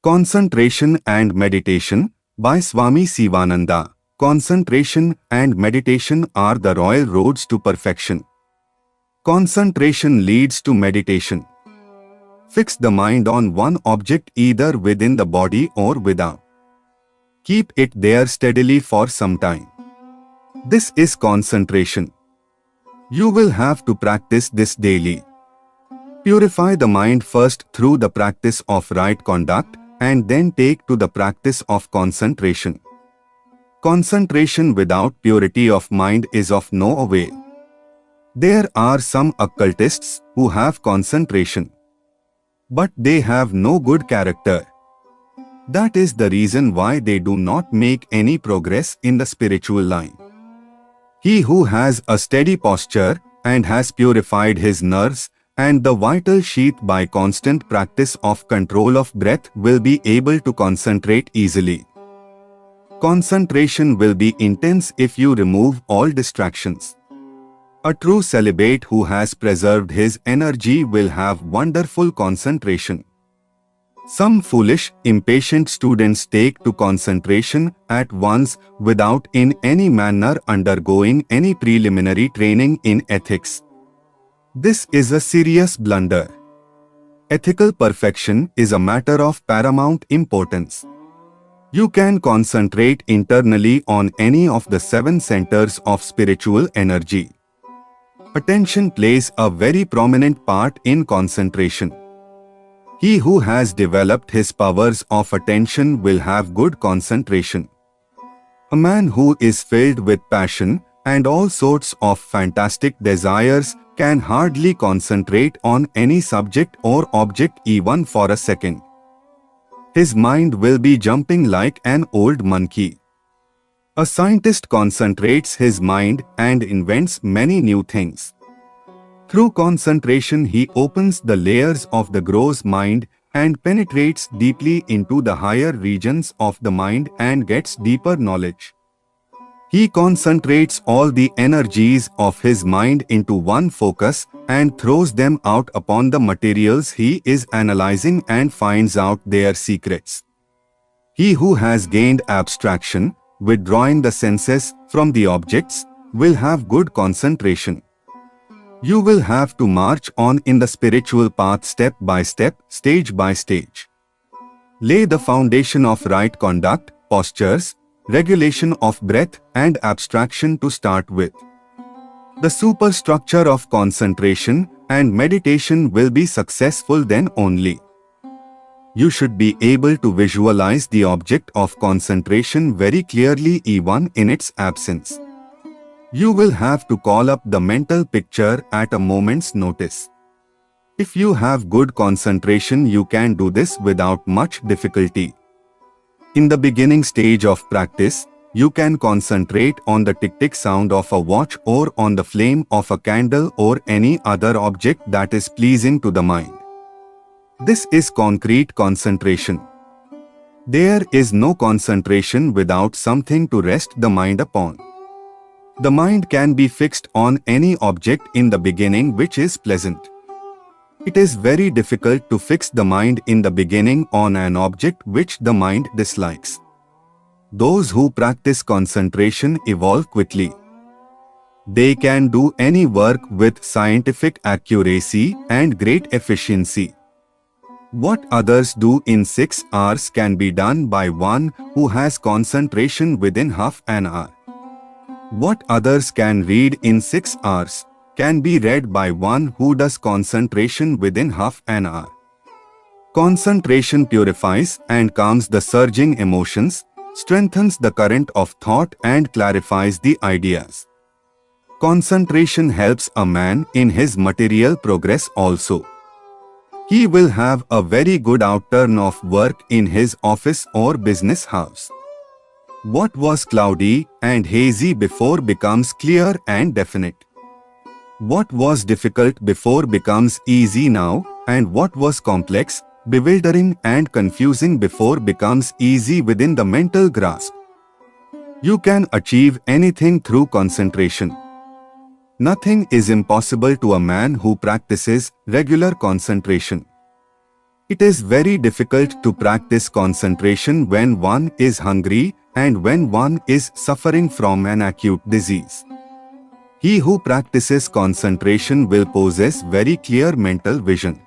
Concentration and Meditation by Swami Sivananda. Concentration and meditation are the royal roads to perfection. Concentration leads to meditation. Fix the mind on one object either within the body or without. Keep it there steadily for some time. This is concentration. You will have to practice this daily. Purify the mind first through the practice of right conduct and then take to the practice of concentration. Concentration without purity of mind is of no avail. There are some occultists who have concentration, but they have no good character. That is the reason why they do not make any progress in the spiritual line. He who has a steady posture and has purified his nerves and the vital sheath by constant practice of control of breath will be able to concentrate easily. Concentration will be intense if you remove all distractions. A true celibate who has preserved his energy will have wonderful concentration. Some foolish, impatient students take to concentration at once without in any manner undergoing any preliminary training in ethics. This is a serious blunder. Ethical perfection is a matter of paramount importance. You can concentrate internally on any of the 7 centers of spiritual energy. Attention plays a very prominent part in concentration. He who has developed his powers of attention will have good concentration. A man who is filled with passion and all sorts of fantastic desires can hardly concentrate on any subject or object even for a second. His mind will be jumping like an old monkey. A scientist concentrates his mind and invents many new things. Through concentration he opens the layers of the gross mind and penetrates deeply into the higher regions of the mind and gets deeper knowledge. He concentrates all the energies of his mind into one focus and throws them out upon the materials he is analyzing and finds out their secrets. He who has gained abstraction, withdrawing the senses from the objects, will have good concentration. You will have to march on in the spiritual path step by step, stage by stage. Lay the foundation of right conduct, postures, regulation of breath and abstraction to start with. The superstructure of concentration and meditation will be successful then only. You should be able to visualize the object of concentration very clearly even in its absence. You will have to call up the mental picture at a moment's notice. If you have good concentration, you can do this without much difficulty. In the beginning stage of practice, you can concentrate on the tick-tick sound of a watch or on the flame of a candle or any other object that is pleasing to the mind. This is concrete concentration. There is no concentration without something to rest the mind upon. The mind can be fixed on any object in the beginning which is pleasant. It is very difficult to fix the mind in the beginning on an object which the mind dislikes. Those who practice concentration evolve quickly. They can do any work with scientific accuracy and great efficiency. What others do in 6 hours can be done by one who has concentration within half an hour. What others can read in 6 hours can be read by one who does concentration within half an hour. Concentration purifies and calms the surging emotions, strengthens the current of thought and clarifies the ideas. Concentration helps a man in his material progress also. He will have a very good outturn of work in his office or business house. What was cloudy and hazy before becomes clear and definite. What was difficult before becomes easy now, and what was complex, bewildering and confusing before becomes easy within the mental grasp. You can achieve anything through concentration. Nothing is impossible to a man who practices regular concentration. It is very difficult to practice concentration when one is hungry and when one is suffering from an acute disease. He who practices concentration will possess very clear mental vision.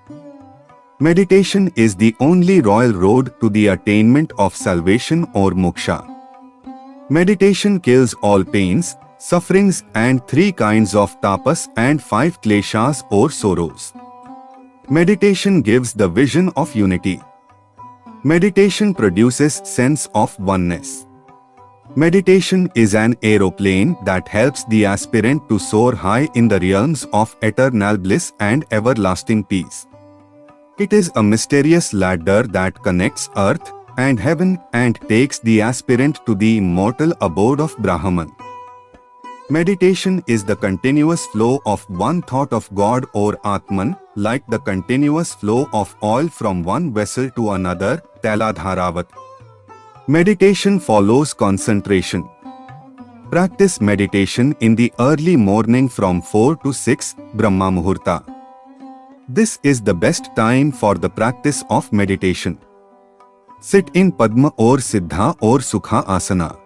Meditation is the only royal road to the attainment of salvation or moksha. Meditation kills all pains, sufferings and 3 kinds of tapas and 5 kleshas or sorrows. Meditation gives the vision of unity. Meditation produces sense of oneness. Meditation is an aeroplane that helps the aspirant to soar high in the realms of eternal bliss and everlasting peace. It is a mysterious ladder that connects earth and heaven and takes the aspirant to the immortal abode of Brahman. Meditation is the continuous flow of one thought of God or Atman, like the continuous flow of oil from one vessel to another, Taladharavat. Meditation follows concentration. Practice meditation in the early morning from 4 to 6 Brahma Muhurta. This is the best time for the practice of meditation. Sit in Padma or Siddha or Sukha Asana.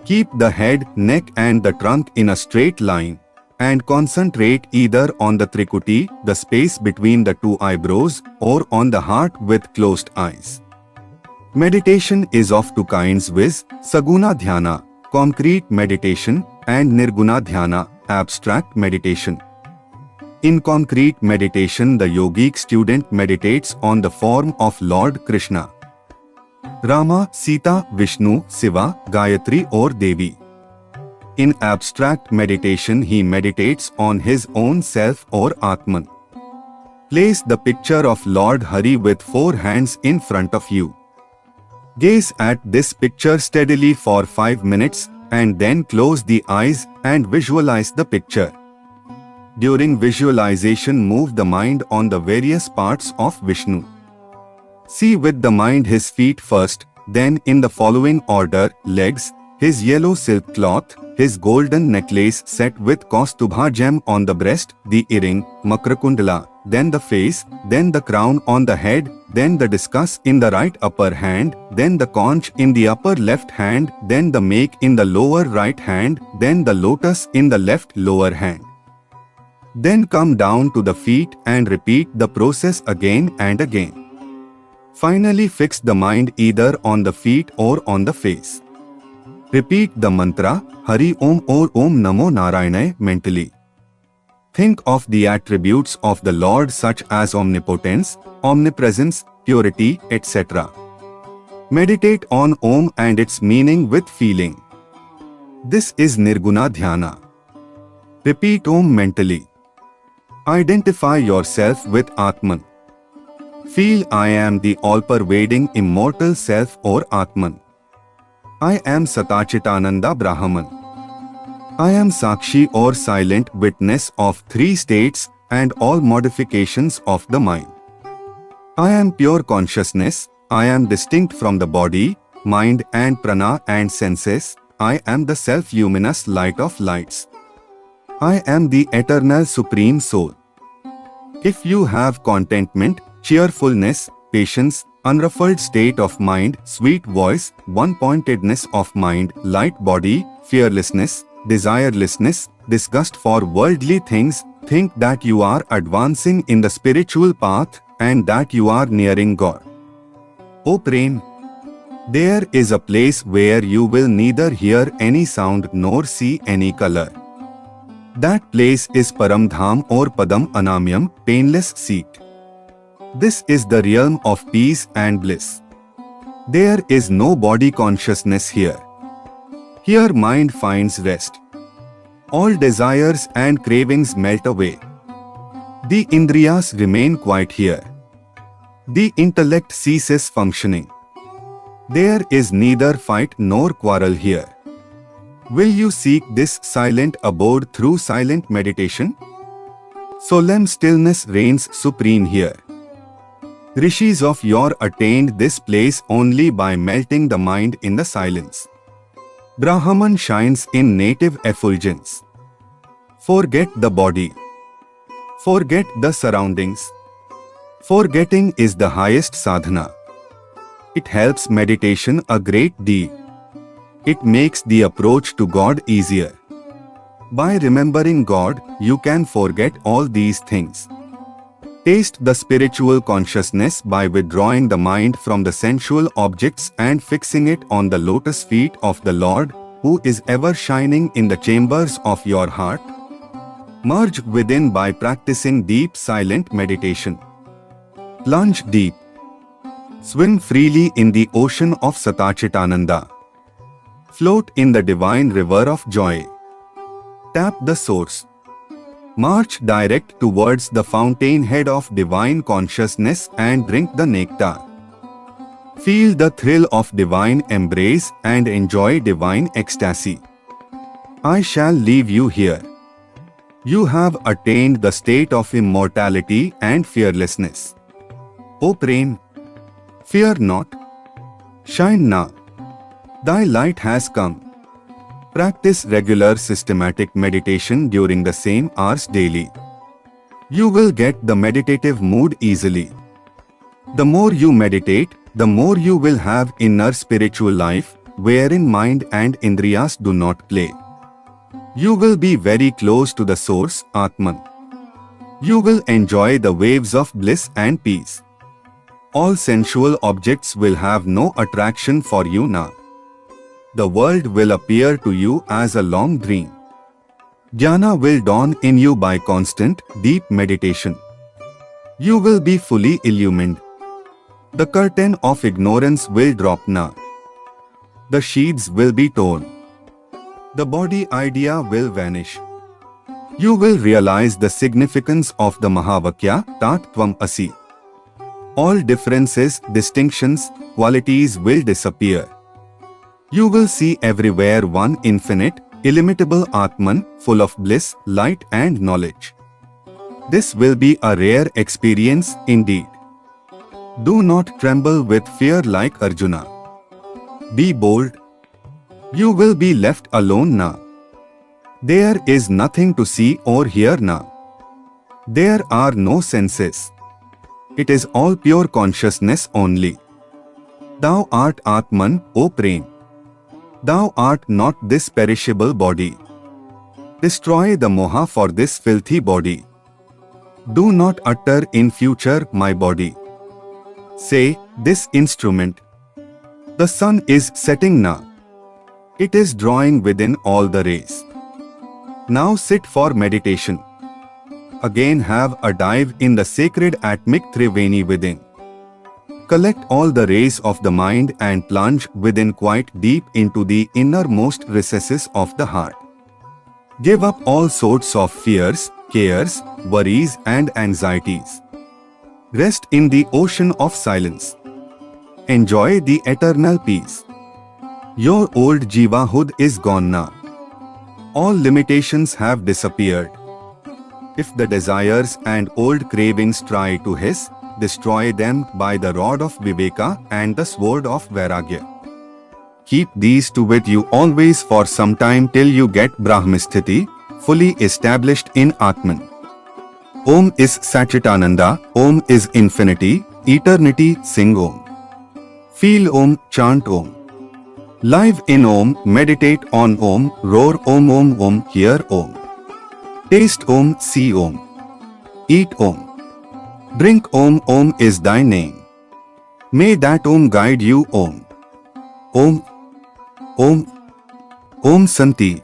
Keep the head, neck and the trunk in a straight line and concentrate either on the Trikuti, the space between the 2 eyebrows, or on the heart with closed eyes. Meditation is of 2 kinds, viz. Saguna Dhyana, concrete meditation, and Nirguna Dhyana, abstract meditation. In concrete meditation, the yogic student meditates on the form of Lord Krishna, Rama, Sita, Vishnu, Siva, Gayatri or Devi. In abstract meditation, he meditates on his own self or Atman. Place the picture of Lord Hari with 4 hands in front of you. Gaze at this picture steadily for 5 minutes and then close the eyes and visualize the picture. During visualization, move the mind on the various parts of Vishnu. See with the mind his feet first, then in the following order: legs, his yellow silk cloth, his golden necklace set with Kaustubha gem on the breast, the earring, Makrakundala, then the face, then the crown on the head, then the discus in the right upper hand, then the conch in the upper left hand, then the make in the lower right hand, then the lotus in the left lower hand. Then come down to the feet and repeat the process again and again. Finally, fix the mind either on the feet or on the face. Repeat the mantra Hari Om or Om Namo Narayanaye mentally. Think of the attributes of the Lord such as omnipotence, omnipresence, purity, etc. Meditate on Om and its meaning with feeling. This is Nirguna Dhyana. Repeat Om mentally. Identify yourself with Atman. Feel I am the all-pervading immortal self or Atman. I am Satachitananda Brahman. I am Sakshi or silent witness of 3 states and all modifications of the mind. I am pure consciousness. I am distinct from the body, mind and prana and senses. I am the self-luminous light of lights. I am the eternal supreme soul. If you have contentment, cheerfulness, patience, unruffled state of mind, sweet voice, one-pointedness of mind, light body, fearlessness, desirelessness, disgust for worldly things, think that you are advancing in the spiritual path and that you are nearing God. O Prem, there is a place where you will neither hear any sound nor see any color. That place is Paramdham or Padam Anamyam, painless seat. This is the realm of peace and bliss. There is no body consciousness here. Here mind finds rest. All desires and cravings melt away. The Indriyas remain quiet here. The intellect ceases functioning. There is neither fight nor quarrel here. Will you seek this silent abode through silent meditation? Solemn stillness reigns supreme here. Rishis of yore attained this place only by melting the mind in the silence. Brahman shines in native effulgence. Forget the body. Forget the surroundings. Forgetting is the highest sadhana. It helps meditation a great deal. It makes the approach to God easier. By remembering God, you can forget all these things. Taste the spiritual consciousness by withdrawing the mind from the sensual objects and fixing it on the lotus feet of the Lord, who is ever shining in the chambers of your heart. Merge within by practicing deep silent meditation. Plunge deep. Swim freely in the ocean of Satachitananda. Float in the divine river of joy. Tap the source. March direct towards the fountainhead of divine consciousness and drink the nectar. Feel the thrill of divine embrace and enjoy divine ecstasy. I shall leave you here. You have attained the state of immortality and fearlessness. O Prem, fear not. Shine now. Thy light has come. Practice regular systematic meditation during the same hours daily. You will get the meditative mood easily. The more you meditate, the more you will have inner spiritual life, wherein mind and indriyas do not play. You will be very close to the source, Atman. You will enjoy the waves of bliss and peace. All sensual objects will have no attraction for you now. The world will appear to you as a long dream. Jnana will dawn in you by constant, deep meditation. You will be fully illumined. The curtain of ignorance will drop now. The sheaths will be torn. The body idea will vanish. You will realize the significance of the Mahavakya, Tat Tvam Asi. All differences, distinctions, qualities will disappear. You will see everywhere one infinite, illimitable Atman, full of bliss, light and knowledge. This will be a rare experience indeed. Do not tremble with fear like Arjuna. Be bold. You will be left alone now. There is nothing to see or hear now. There are no senses. It is all pure consciousness only. Thou art Atman, O Prem. Thou art not this perishable body. Destroy the moha for this filthy body. Do not utter in future my body. Say, this instrument. The sun is setting now. It is drawing within all the rays. Now sit for meditation. Again have a dive in the sacred Atmic Triveni within. Collect all the rays of the mind and plunge within quite deep into the innermost recesses of the heart. Give up all sorts of fears, cares, worries and anxieties. Rest in the ocean of silence. Enjoy the eternal peace. Your old jivahood is gone now. All limitations have disappeared. If the desires and old cravings try to hiss, destroy them by the rod of Viveka and the sword of Vairagya. Keep these two with you always for some time till you get Brahmisthiti, fully established in Atman. Om is Satchitananda, Om is infinity, eternity, sing Om. Feel Om, chant Om. Live in Om, meditate on Om, roar Om Om Om, hear Om. Taste Om, see Om. Eat Om. Drink Om, Om is thy name. May that Om guide you Om. Om. Om. Om Santi.